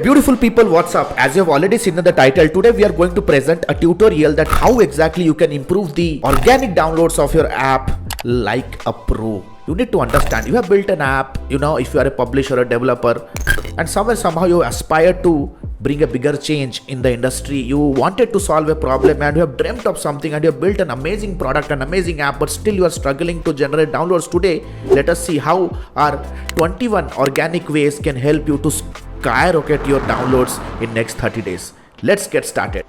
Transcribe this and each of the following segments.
Beautiful people, what's up? As you have already seen in the title, today we are going to present a tutorial that how exactly you can improve the organic downloads of your app like a pro. You need to understand, you have built an app, if you are a publisher or developer, and somehow you aspire to bring a bigger change in the industry. You wanted to solve a problem and you have dreamt of something and you have built an amazing product, an amazing app, but still you are struggling to generate downloads. Today, let us see how our 21 organic ways can help you to skyrocket your downloads in next 30 days. Let's get started.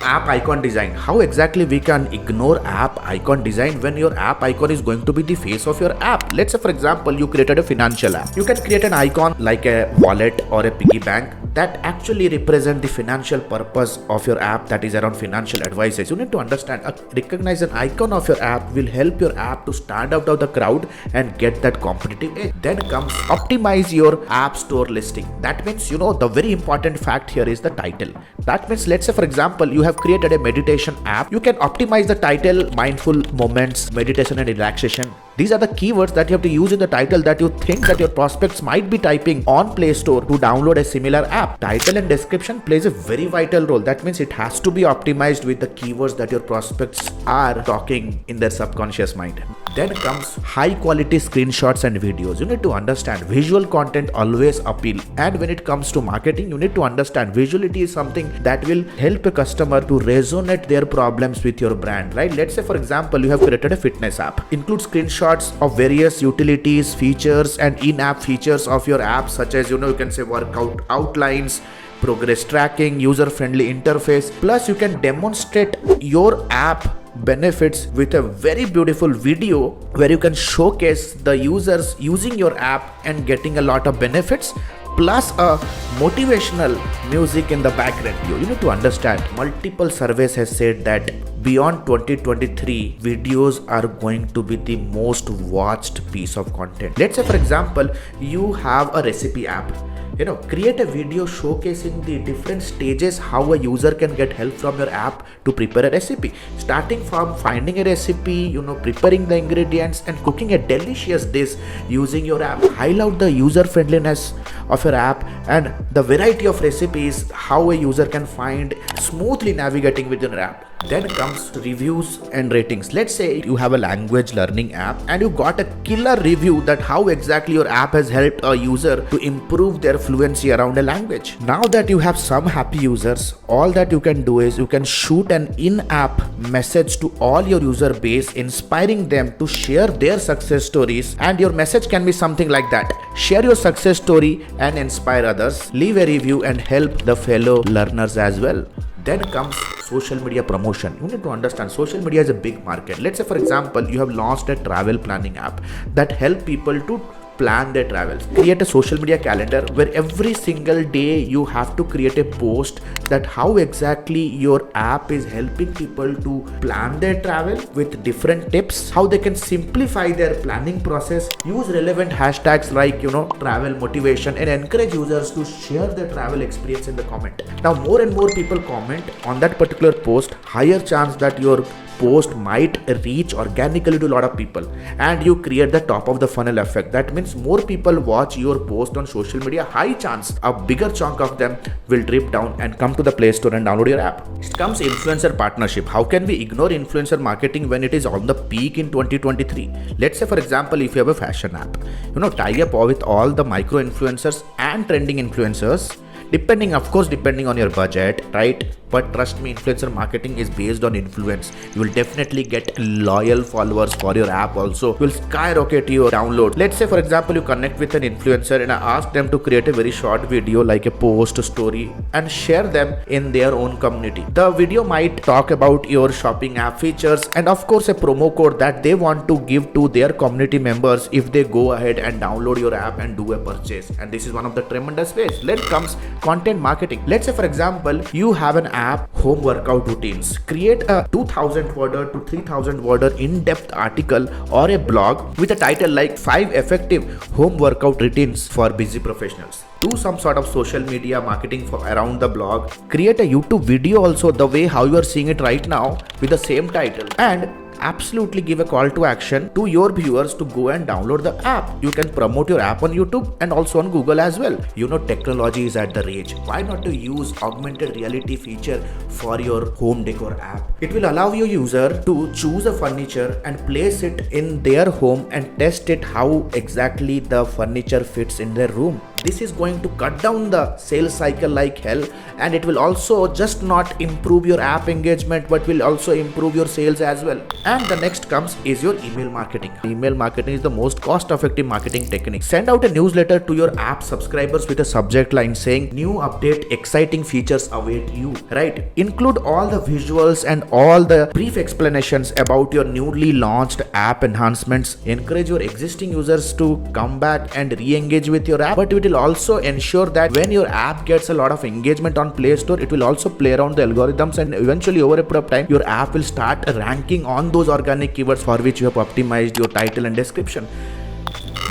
App icon design. How exactly we can ignore app icon design when your app icon is going to be the face of your app? Let's say for example you created a financial app. You can create an icon like a wallet or a piggy bank that actually represent the financial purpose of your app, that is around financial advices. You need to understand, recognize an icon of your app will help your app to stand out of the crowd and get that competitive edge. Then comes optimize your app store listing. That means the very important fact here is the title. That means let's say for example you have created a meditation app. You can optimize the title mindful moments, meditation and relaxation. These are the keywords that you have to use in the title that you think that your prospects might be typing on Play Store to download a similar app. Title and description plays a very vital role. That means it has to be optimized with the keywords that your prospects are talking in their subconscious mind. Then comes high quality screenshots and videos. You need to understand visual content always appeal, and when it comes to marketing you need to understand visuality is something that will help a customer to resonate their problems with your brand, right? Let's say for example you have created a fitness app. Include screenshots of various utilities, features and in-app features of your app, such as you can say workout outlines, progress tracking, user-friendly interface. Plus you can demonstrate your app benefits with a very beautiful video where you can showcase the users using your app and getting a lot of benefits, plus a motivational music in the background. You need to understand, multiple surveys has said that beyond 2023 videos are going to be the most watched piece of content. Let's say for example you have a recipe app. Create a video showcasing the different stages how a user can get help from your app to prepare a recipe, starting from finding a recipe, preparing the ingredients and cooking a delicious dish using your app. Highlight the user friendliness of your app and the variety of recipes how a user can find smoothly navigating within your app. Then comes reviews and ratings. Let's say you have a language learning app and you got a killer review that how exactly your app has helped a user to improve their fluency around a language. Now that you have some happy users, all that you can do is you can shoot an in-app message to all your user base, inspiring them to share their success stories, and your message can be something like that: share your success story and inspire others, leave a review and help the fellow learners as well. Then comes social media promotion. You need to understand social media is a big market. Let's say for example you have launched a travel planning app that help people to plan their travels. Create a social media calendar where every single day you have to create a post that how exactly your app is helping people to plan their travel with different tips, how they can simplify their planning process. Use relevant hashtags like travel motivation and encourage users to share their travel experience in the comment. Now more and more people comment on that particular post, higher chance that your post might reach organically to a lot of people, and you create the top of the funnel effect. That means more people watch your post on social media, high chance a bigger chunk of them will drip down and come to the Play Store and download your app. Next comes influencer partnership. How can we ignore influencer marketing when it is on the peak in 2023? Let's say for example if you have a fashion app, tie up with all the micro influencers and trending influencers, depending on your budget, right? But trust me, influencer marketing is based on influence. You will definitely get loyal followers for your app also. You will skyrocket your download. Let's say for example you connect with an influencer and ask them to create a very short video like a post, story, and share them in their own community. The video might talk about your shopping app features and of course a promo code that they want to give to their community members if they go ahead and download your app and do a purchase. And this is one of the tremendous ways. Then comes content marketing. Let's say for example you have an app home workout routines. Create a 2000 worder to 3000 worder in-depth article or a blog with a title like 5 effective home workout routines for busy professionals. Do some sort of social media marketing for around the blog. Create a YouTube video also the way how you are seeing it right now with the same title, and absolutely give a call to action to your viewers to go and download the app. You can promote your app on YouTube and also on Google as well. Technology is at the rage. Why not to use augmented reality feature for your home decor app? It will allow your user to choose a furniture and place it in their home and test it how exactly the furniture fits in their room. This is going to cut down the sales cycle like hell, and it will also just not improve your app engagement but will also improve your sales as well. And the next comes is your email marketing. Email marketing is the most cost effective marketing technique. Send out a newsletter to your app subscribers with a subject line saying new update, exciting features await you, right? Include all the visuals and all the brief explanations about your newly launched app enhancements. Encourage your existing users to come back and re-engage with your app, but it will also ensure that when your app gets a lot of engagement on Play Store, it will also play around the algorithms, and eventually over a period of time your app will start ranking on those organic keywords for which you have optimized your title and description.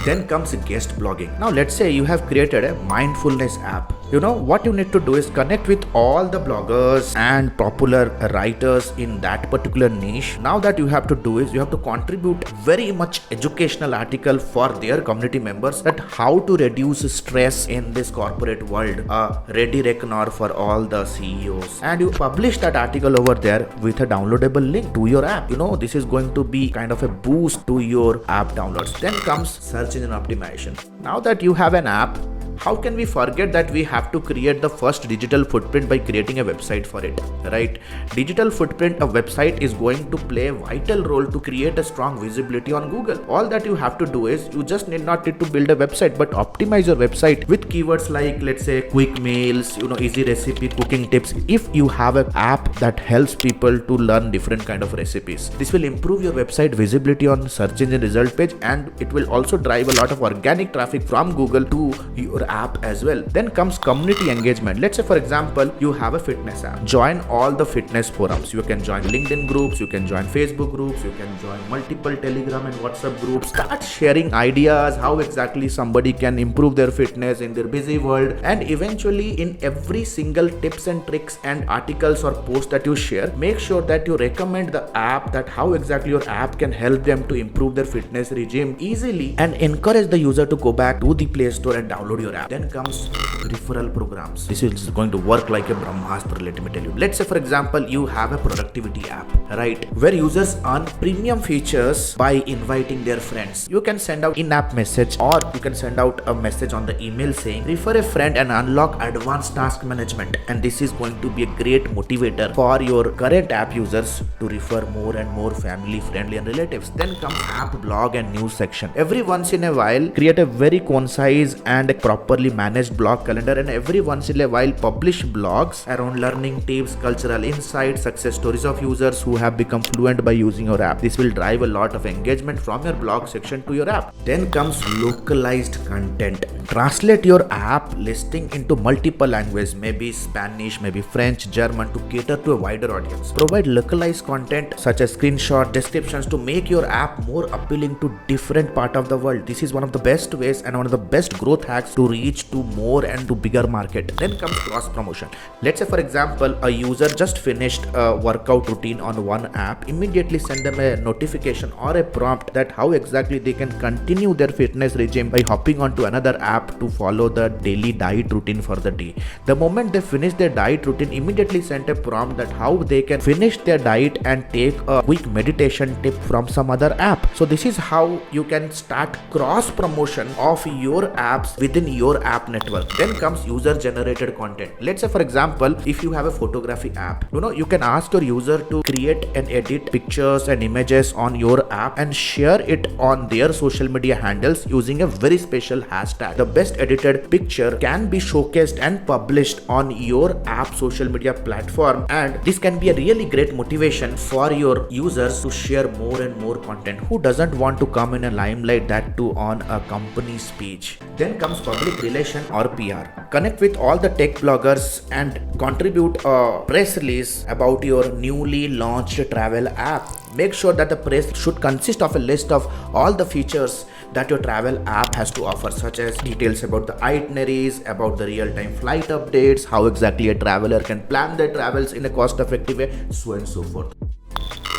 Then comes guest blogging. Now let's say you have created a mindfulness app. What you need to do is connect with all the bloggers and popular writers in that particular niche. Now that you have to do is you have to contribute very much educational article for their community members that how to reduce stress in this corporate world, a ready reckoner for all the CEOs, and you publish that article over there with a downloadable link to your app. This is going to be kind of a boost to your app downloads. Then comes search engine optimization. Now that you have an app, how can we forget that we have to create the first digital footprint by creating a website for it, right? Digital footprint, a website is going to play a vital role to create a strong visibility on Google. All that you have to do is you just need not need to build a website, but optimize your website with keywords like, let's say, quick meals, easy recipe, cooking tips. If you have an app that helps people to learn different kind of recipes, this will improve your website visibility on search engine result page, and it will also drive a lot of organic traffic from Google to your app as well. Then comes community engagement. Let's say for example you have a fitness app. Join all the fitness forums. You can join LinkedIn groups, you can join Facebook groups, you can join multiple Telegram and WhatsApp groups. Start sharing ideas how exactly somebody can improve their fitness in their busy world, and eventually in every single tips and tricks and articles or post that you share, make sure that you recommend the app, that how exactly your app can help them to improve their fitness regime easily, and encourage the user to go back to the Play Store and download your app. Then comes referral programs. This is going to work like a Brahmastra, let me tell you. Let's say for example you have a productivity app, right, where users earn premium features by inviting their friends. You can send out in-app message, or you can send out a message on the email saying refer a friend and unlock advanced task management, and this is going to be a great motivator for your current app users to refer more and more family, friendly and relatives. Then comes app blog and news section. Every once in a while create a very concise and a properly managed blog calendar, and every once in a while publish blogs around learning tips, cultural insights, success stories of users who have become fluent by using your app. This will drive a lot of engagement from your blog section to your app. Then comes localized content. Translate your app listing into multiple languages, maybe Spanish, maybe French, German, to cater to a wider audience. Provide localized content such as screenshot descriptions to make your app more appealing to different part of the world. This is one of the best ways and one of the best growth hacks to reach to more and to bigger market. Then comes cross promotion. Let's say for example a user just finished a workout routine on one app. Immediately send them a notification or a prompt that how exactly they can continue their fitness regime by hopping onto another app to follow the daily diet routine for the day. The moment they finish their diet routine, immediately send a prompt that how they can finish their diet and take a quick meditation tip from some other app. So this is how you can start cross promotion of your apps within your app network. Then comes user generated content. Let's say for example if you have a photography app, you can ask your user to create and edit pictures and images on your app and share it on their social media handles using a very special hashtag. The best edited picture can be showcased and published on your app social media platform, and this can be a really great motivation for your users to share more and more content. Who doesn't want to come in a limelight, that too on a company's page? Then comes public relation or PR. Connect with all the tech bloggers and contribute a press release about your newly launched travel app. Make sure that the press should consist of a list of all the features that your travel app has to offer, such as details about the itineraries, about the real-time flight updates, how exactly a traveler can plan their travels in a cost-effective way, so and so forth.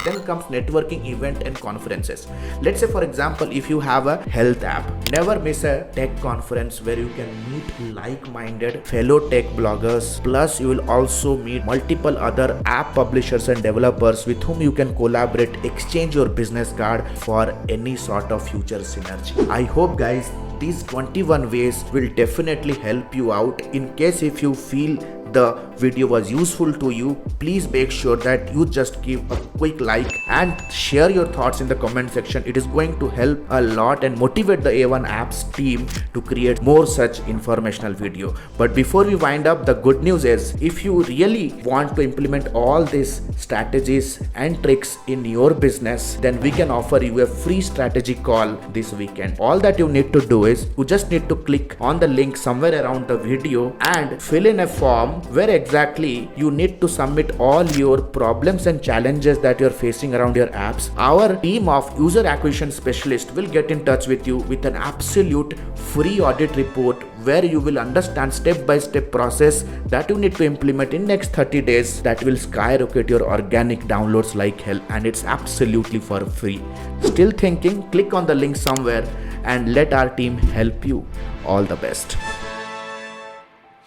Then comes networking event and conferences. Let's say for example, if you have a health app, never miss a tech conference where you can meet like-minded fellow tech bloggers. Plus you will also meet multiple other app publishers and developers with whom you can collaborate, exchange your business card for any sort of future synergy. I hope guys these 21 ways will definitely help you out. In case if you feel the video was useful to you, please make sure that you just give a quick like and share your thoughts in the comment section. It is going to help a lot and motivate the Aoneapps team to create more such informational video. But before we wind up, the good news is if you really want to implement all these strategies and tricks in your business, then we can offer you a free strategy call this weekend. All that you need to do is you just need to click on the link somewhere around the video and fill in a form where exactly you need to submit all your problems and challenges that you're facing around your apps. Our team of user acquisition specialists will get in touch with you with an absolute free audit report where you will understand step-by-step process that you need to implement in next 30 days that will skyrocket your organic downloads like hell, and it's absolutely for free. Still thinking? Click on the link somewhere and let our team help you. All the best.